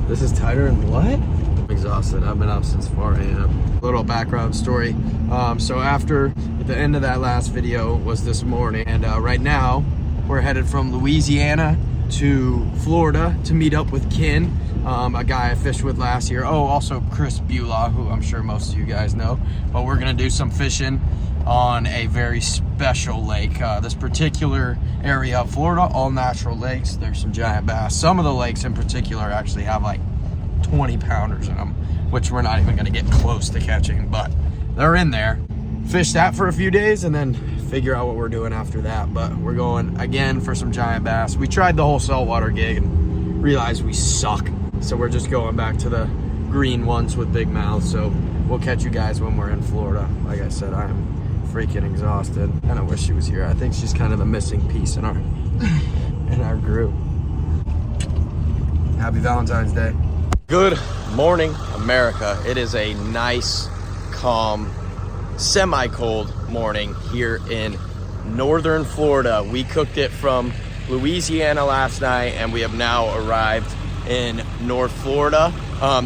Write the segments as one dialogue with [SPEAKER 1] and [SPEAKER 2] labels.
[SPEAKER 1] This is tighter than what? I'm exhausted. I've been up since 4 a.m. Little background story. So after the end of that last video was this morning, and right now we're headed from Louisiana to Florida to meet up with Ken, a guy I fished with last year. Oh, also Chris Beulah, who I'm sure most of you guys know. But we're gonna do some fishing on a very special lake. This particular area of Florida, all natural lakes. There's some giant bass. Some of the lakes in particular actually have like 20 pounders in them, which we're not even gonna get close to catching, but they're in there. Fish that for a few days and then figure out what we're doing after that. But we're going again for some giant bass. We tried the whole saltwater gig and realized we suck. So we're just going back to the green ones with big mouths. So we'll catch you guys when we're in Florida. Like I said, I am freaking exhausted. And I wish she was here. I think she's kind of the missing piece in our in our group. Happy Valentine's Day. Good morning, America. It is a nice, calm, semi-cold morning here in northern Florida. We cooked it from Louisiana last night and we have now arrived in North Florida.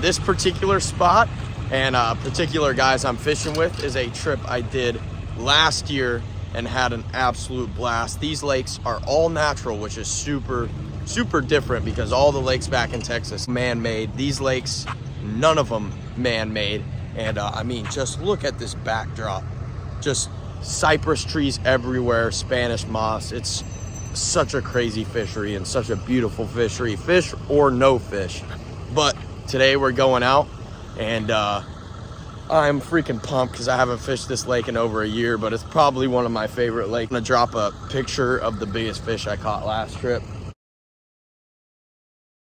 [SPEAKER 1] This particular spot and particular guys I'm fishing with is a trip I did last year and had an absolute blast. These lakes are all natural, which is super different because all the lakes back in Texas man-made. These lakes, none of them man-made. And I mean, just look at this backdrop. Just cypress trees everywhere, Spanish moss. It's such a crazy fishery and such a beautiful fishery, fish or no fish. But today we're going out and I'm freaking pumped because I haven't fished this lake in over a year, but it's probably one of my favorite lakes. I'm gonna drop a picture of the biggest fish I caught last trip.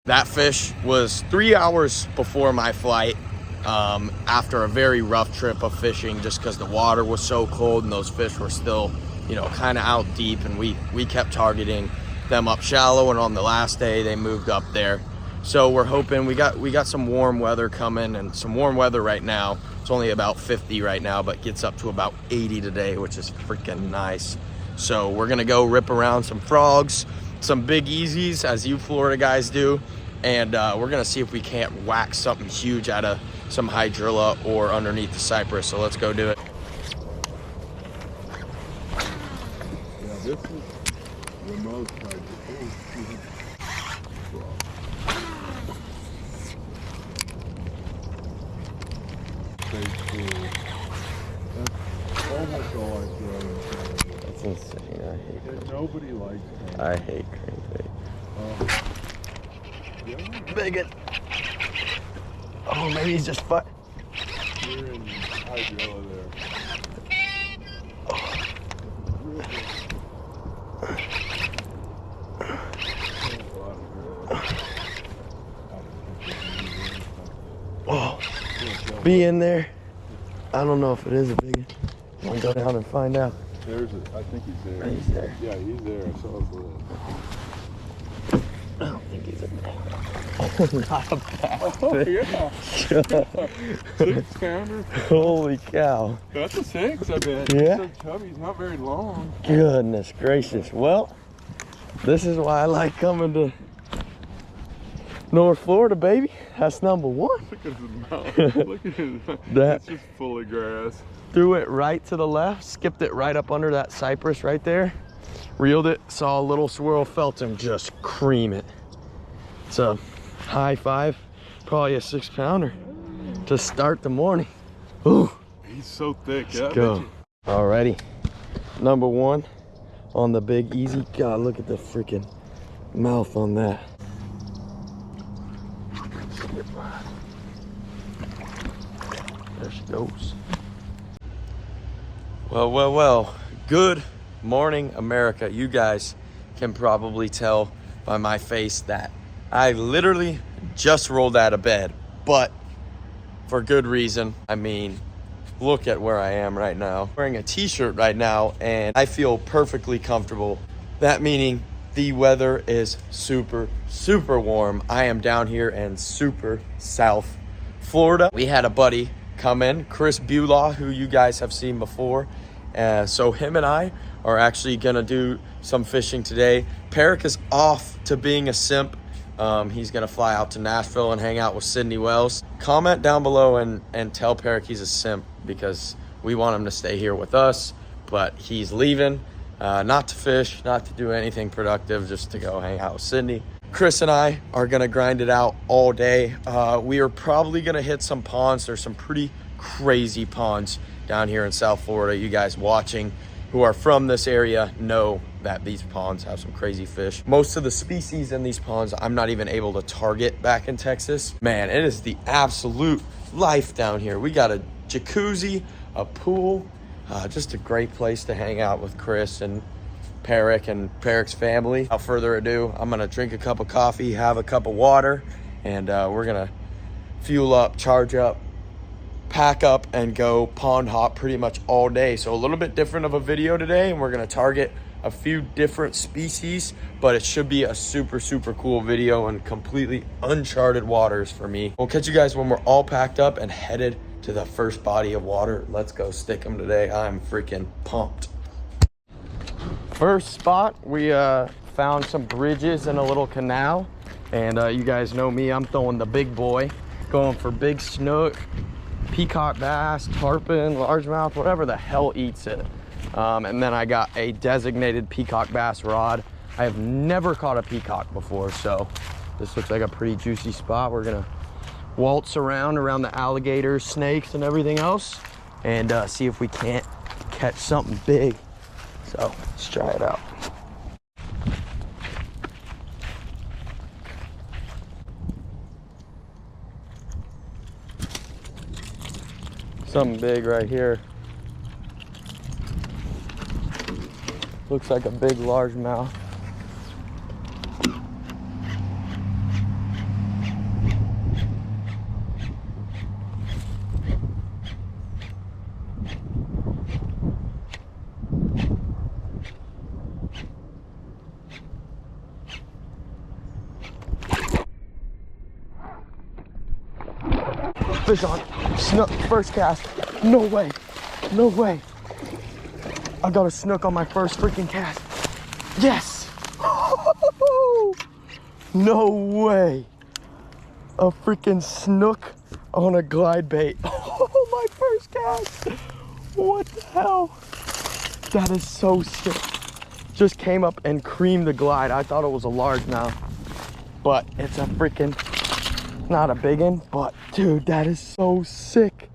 [SPEAKER 1] That fish was 3 hours before my flight. After a very rough trip of fishing, just because the water was so cold and those fish were still, you know, kind of out deep, and we kept targeting them up shallow, and on the last day they moved up there. So we're hoping we got some warm weather coming, and some warm weather right now. It's only about 50 right now, but gets up to about 80 today, which is freaking nice. So we're gonna go rip around some frogs, some big easies, as you Florida guys do, and we're gonna see if we can't whack something huge out of some hydrilla or underneath the cypress. So let's go do it.
[SPEAKER 2] Yeah, this is the most hydrilla. That's almost all I throw.
[SPEAKER 1] That's insane. I hate crankbait.
[SPEAKER 2] Nobody likes crankbait.
[SPEAKER 1] I hate crankbait. Bigot. Oh, maybe he's just
[SPEAKER 2] You're in hydrilla there.
[SPEAKER 1] Oh, be in there. I don't know if it is a bigot. We'll go down and find out.
[SPEAKER 2] I think he's there.
[SPEAKER 1] He's there.
[SPEAKER 2] Yeah, he's there. I saw his lid.
[SPEAKER 1] I don't think he's in there. Not a bad
[SPEAKER 2] Oh,
[SPEAKER 1] fish.
[SPEAKER 2] yeah. 6 pounder.
[SPEAKER 1] Holy cow.
[SPEAKER 2] That's a 6, I bet.
[SPEAKER 1] Yeah?
[SPEAKER 2] He's so chubby, he's not very long.
[SPEAKER 1] Goodness gracious. Well, this is why I like coming to North Florida, baby. That's number one.
[SPEAKER 2] Look at his mouth. Look at his mouth.
[SPEAKER 1] That-
[SPEAKER 2] It's just full of grass.
[SPEAKER 1] Threw it right to the left, skipped it right up under that cypress right there, reeled it, saw a little swirl, felt him just cream it. It's a high 5, probably a 6 pounder to start the morning. Ooh.
[SPEAKER 2] He's so thick.
[SPEAKER 1] Let's go. Alrighty, number one on the big easy. God, look at the freaking mouth on that. There she goes. Well, good morning, America. You guys can probably tell by my face that I literally just rolled out of bed, but for good reason. I mean, look at where I am right now. I'm wearing a t-shirt right now and I feel perfectly comfortable. That meaning the weather is super warm. I am down here in super South Florida. We had a buddy come in, Chris Beulah, who you guys have seen before. So him and I are actually gonna do some fishing today. Peric is off to being a simp. He's gonna fly out to Nashville and hang out with Sydney Wells. Comment down below and tell Peric he's a simp, because we want him to stay here with us, but he's leaving, not to fish, not to do anything productive, just to go hang out with Sydney. Chris and I are gonna grind it out all day. We are probably gonna hit some ponds. There's some pretty crazy ponds down here in South Florida. You guys watching who are from this area know that these ponds have some crazy fish. Most of the species in these ponds I'm not even able to target back in Texas. Man, it is the absolute life down here. We got a jacuzzi, a pool, just a great place to hang out with Chris and Peric and Peric's family. Without further ado, I'm gonna drink a cup of coffee, have a cup of water, and we're gonna fuel up, charge up, pack up, and go pond hop pretty much all day. So a little bit different of a video today, and we're gonna target a few different species, but it should be a super cool video and completely uncharted waters for me. We'll catch you guys when we're all packed up and headed to the first body of water. Let's go stick them today. I'm freaking pumped. First spot, we found some bridges in a little canal, and you guys know me, I'm throwing the big boy, going for big snook, peacock bass, tarpon, largemouth, whatever the hell eats it. And then I got a designated peacock bass rod. I have never caught a peacock before, so this looks like a pretty juicy spot. We're gonna waltz around the alligators, snakes, and everything else, and see if we can't catch something big. So let's try it out. Something big right here. Looks like a big largemouth. Fish on. Snook, first cast. No way. No way. I got a snook on my first freaking cast. Yes. No way. A freaking snook on a glide bait. Oh, my first cast. What the hell? That is so sick. Just came up and creamed the glide. I thought it was a largemouth, but it's a freaking, not a big one, but dude, that is so sick.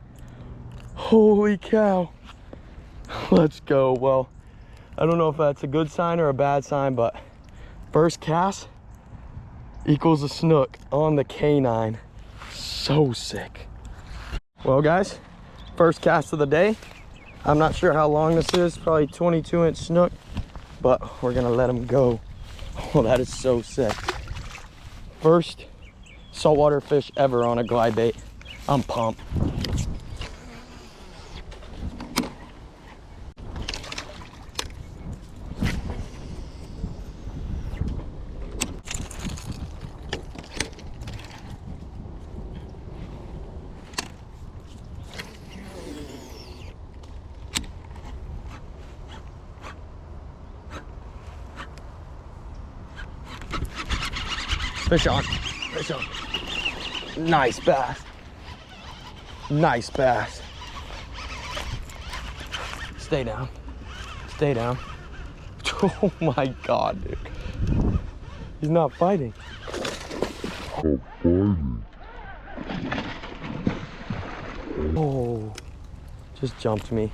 [SPEAKER 1] Holy cow. Let's go. Well, I don't know if that's a good sign or a bad sign, but first cast equals a snook on the K9. So sick. Well, guys, first cast of the day. I'm not sure how long this is, probably 22-inch snook, but we're gonna let him go. Oh, that is so sick. First saltwater fish ever on a glide bait. I'm pumped. Fish on, fish on. Nice bass. Nice bass. Stay down, stay down. Oh my God, dude. He's not fighting. Oh, just jumped me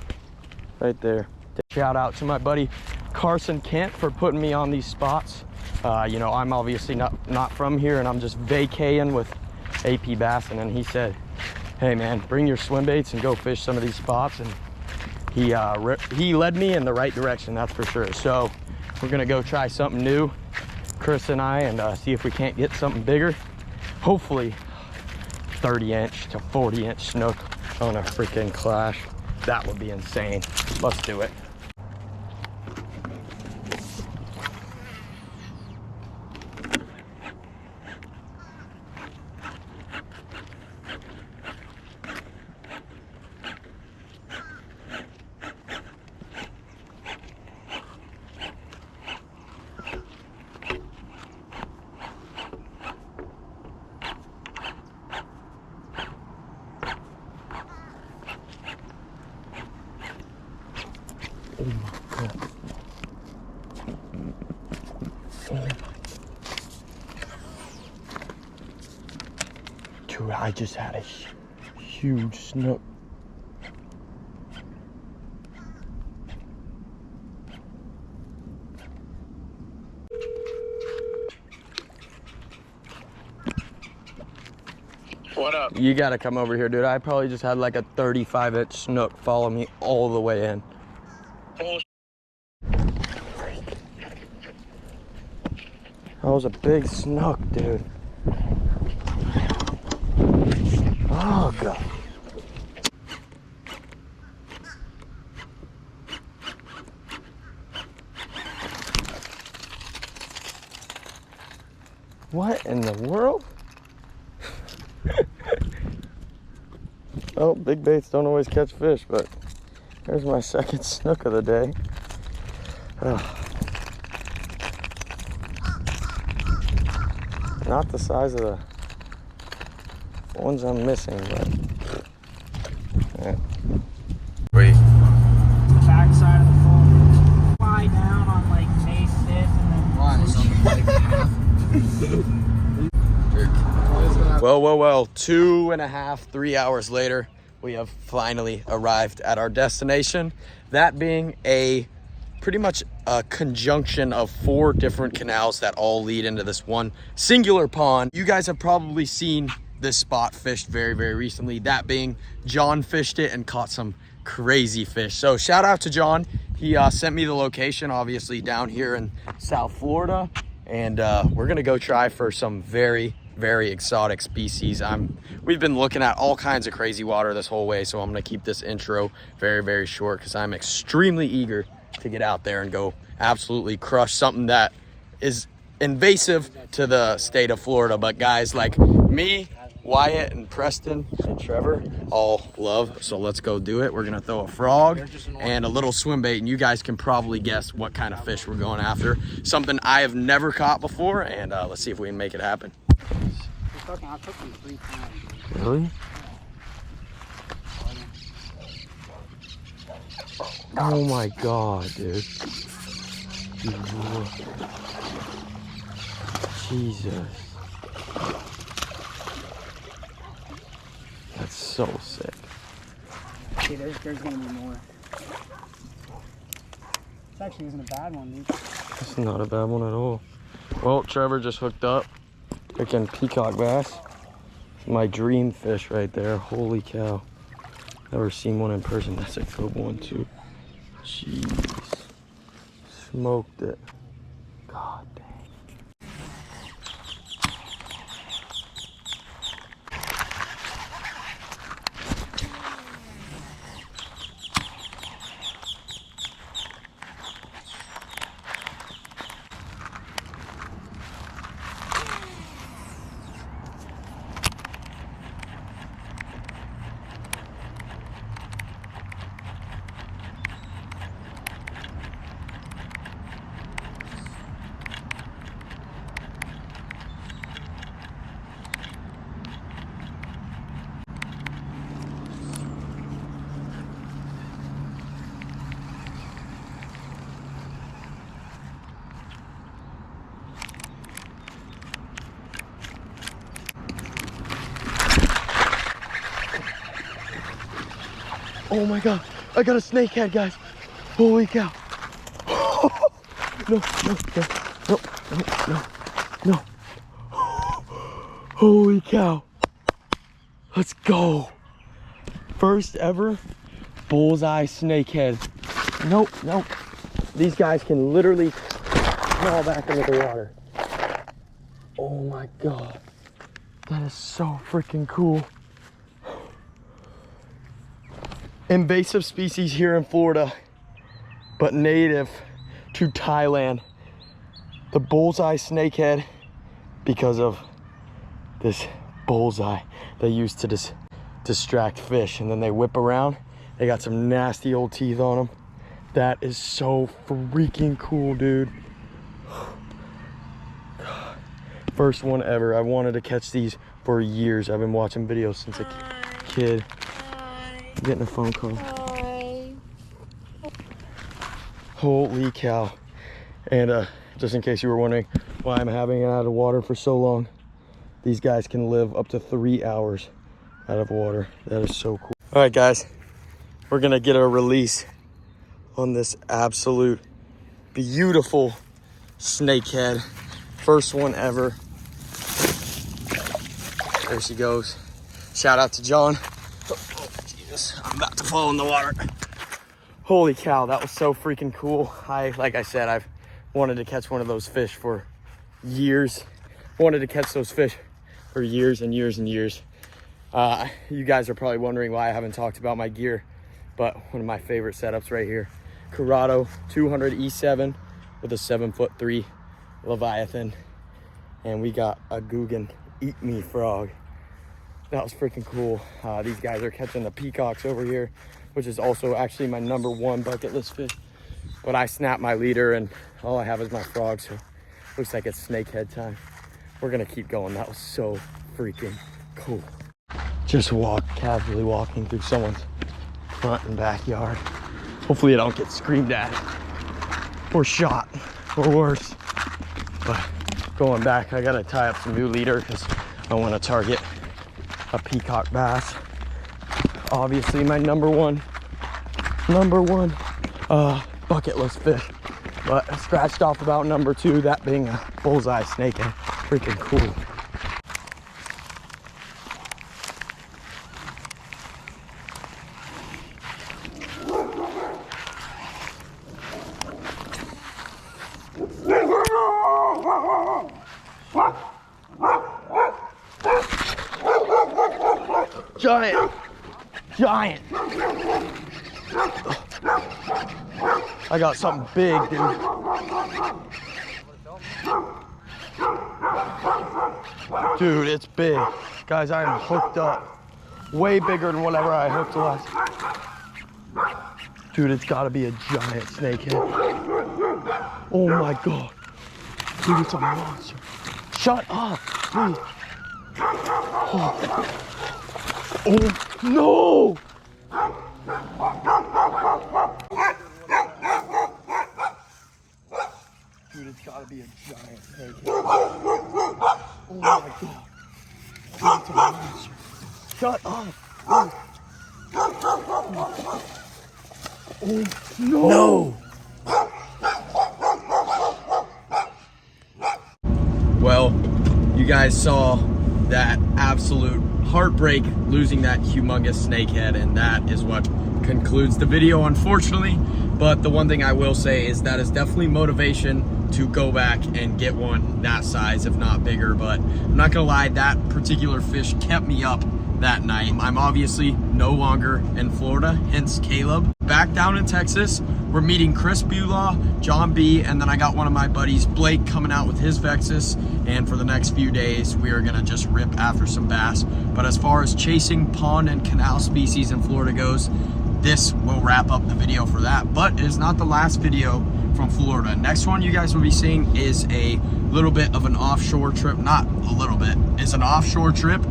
[SPEAKER 1] right there. Shout out to my buddy Carson Kent for putting me on these spots. You know, I'm obviously not from here, and I'm just vacating with AP Bass, and then he said, hey man, bring your swim baits and go fish some of these spots, and he led me in the right direction, that's for sure. So we're gonna go try something new, Chris and I, and see if we can't get something bigger. Hopefully 30-inch to 40-inch snook on a freaking clash. That would be insane. Let's do it. Oh my God. Oh my. Dude, I just had a huge snook.
[SPEAKER 3] What up?
[SPEAKER 1] You gotta come over here, dude. I probably just had like a 35-inch snook follow me all the way in. That was a big snook, dude. Oh, God. What in the world? Oh, big baits don't always catch fish, but there's my second snook of the day. Not the size of the ones I'm missing, but yeah. Wait.
[SPEAKER 4] The backside of the phone. Fly down on like May 5th and then
[SPEAKER 1] Well, 2.5, 3 hours later, we have finally arrived at our destination. That being pretty much a conjunction of 4 different canals that all lead into this one singular pond. You guys have probably seen this spot fished very, very recently. That being John fished it and caught some crazy fish. So shout out to John. He sent me the location, obviously down here in South Florida. And we're gonna go try for some very, very exotic species. We've been looking at all kinds of crazy water this whole way. So I'm gonna keep this intro very, very short because I'm extremely eager to get out there and go absolutely crush something that is invasive to the state of Florida. But guys like me, Wyatt, and Preston, and Trevor all love. So let's go do it. We're gonna throw a frog and a little swim bait, and you guys can probably guess what kind of fish we're going after. Something I have never caught before, and let's see if we can make it happen.
[SPEAKER 4] I took them 3 times.
[SPEAKER 1] Really? Oh my God, dude. Jesus. That's so sick.
[SPEAKER 4] See, there's gonna be more. This actually isn't a bad one, dude.
[SPEAKER 1] It's not a bad one at all. Well, Trevor just hooked up. Freaking peacock bass. My dream fish right there. Holy cow. Never seen one in person. That's a good one too. Jeez. Smoked it. God dang. Oh my God, I got a snakehead, guys. Holy cow. No. Holy cow. Let's go. First ever bullseye snakehead. Nope. These guys can literally crawl back into the water. Oh my God. That is so freaking cool. Invasive species here in Florida, but native to Thailand. The bullseye snakehead, because of this bullseye they use to distract fish, and then they whip around. They got some nasty old teeth on them. That is so freaking cool, dude. First one ever. I wanted to catch these for years. I've been watching videos since a kid. Getting a phone call.
[SPEAKER 5] Hi.
[SPEAKER 1] Holy cow. And just in case you were wondering why I'm having it out of water for so long, these guys can live up to 3 hours out of water. That is so cool. All right, guys, we're gonna get a release on this absolute beautiful snakehead. First one ever. There she goes. Shout out to John. Oh, Jesus, I'm about to fall in the water. Holy cow, that was so freaking cool. Like I said, I've wanted to catch one of those fish for years. Wanted to catch those fish for years and years and years. You guys are probably wondering why I haven't talked about my gear, but one of my favorite setups right here. Corrado 200 E7 with a 7'3" Leviathan. And we got a Guggen Eat Me frog. That was freaking cool. These guys are catching the peacocks over here, which is also actually my #1 bucket list fish. But I snapped my leader and all I have is my frog, so looks like it's snakehead time. We're gonna keep going. That was so freaking cool. Just casually walking through someone's front and backyard. Hopefully I don't get screamed at or shot or worse. But going back, I gotta tie up some new leader because I want to target a peacock bass. Obviously my number one bucket list fish, but I scratched off about #2, that being a bullseye snakehead. Freaking cool. Giant. I got something big, dude. Dude, it's big. Guys, I am hooked up. Way bigger than whatever I hooked last. Dude, it's gotta be a giant snakehead. Oh my God. Dude, it's a monster. Shut up, please. Oh no! Dude, it's gotta be a giant snake. Oh my God. Dude, it's a monster. Shut up. Oh no! Well, you guys saw that absolute heartbreak losing that humongous snakehead, and that is what concludes the video, unfortunately. But the one thing I will say is that is definitely motivation to go back and get one that size, if not bigger. But I'm not gonna lie, that particular fish kept me up that night. I'm obviously no longer in Florida, hence Caleb. Back down in Texas, we're meeting Chris Bulaw, John B, and then I got one of my buddies, Blake, coming out with his Vexus. And for the next few days, we are gonna just rip after some bass. But as far as chasing pond and canal species in Florida goes, this will wrap up the video for that. But it is not the last video from Florida. Next one you guys will be seeing is a little bit of an offshore trip. Not a little bit, it's an offshore trip.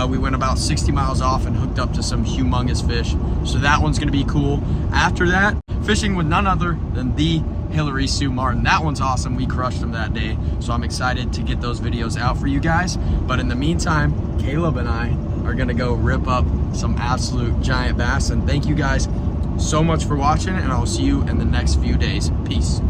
[SPEAKER 1] We went about 60 miles off and hooked up to some humongous fish. So that one's gonna be cool. After that, fishing with none other than the Hillary Sue Martin. That one's awesome. We crushed them that day. So I'm excited to get those videos out for you guys. But in the meantime, Caleb and I are gonna go rip up some absolute giant bass. And thank you guys so much for watching, and I'll see you in the next few days. Peace.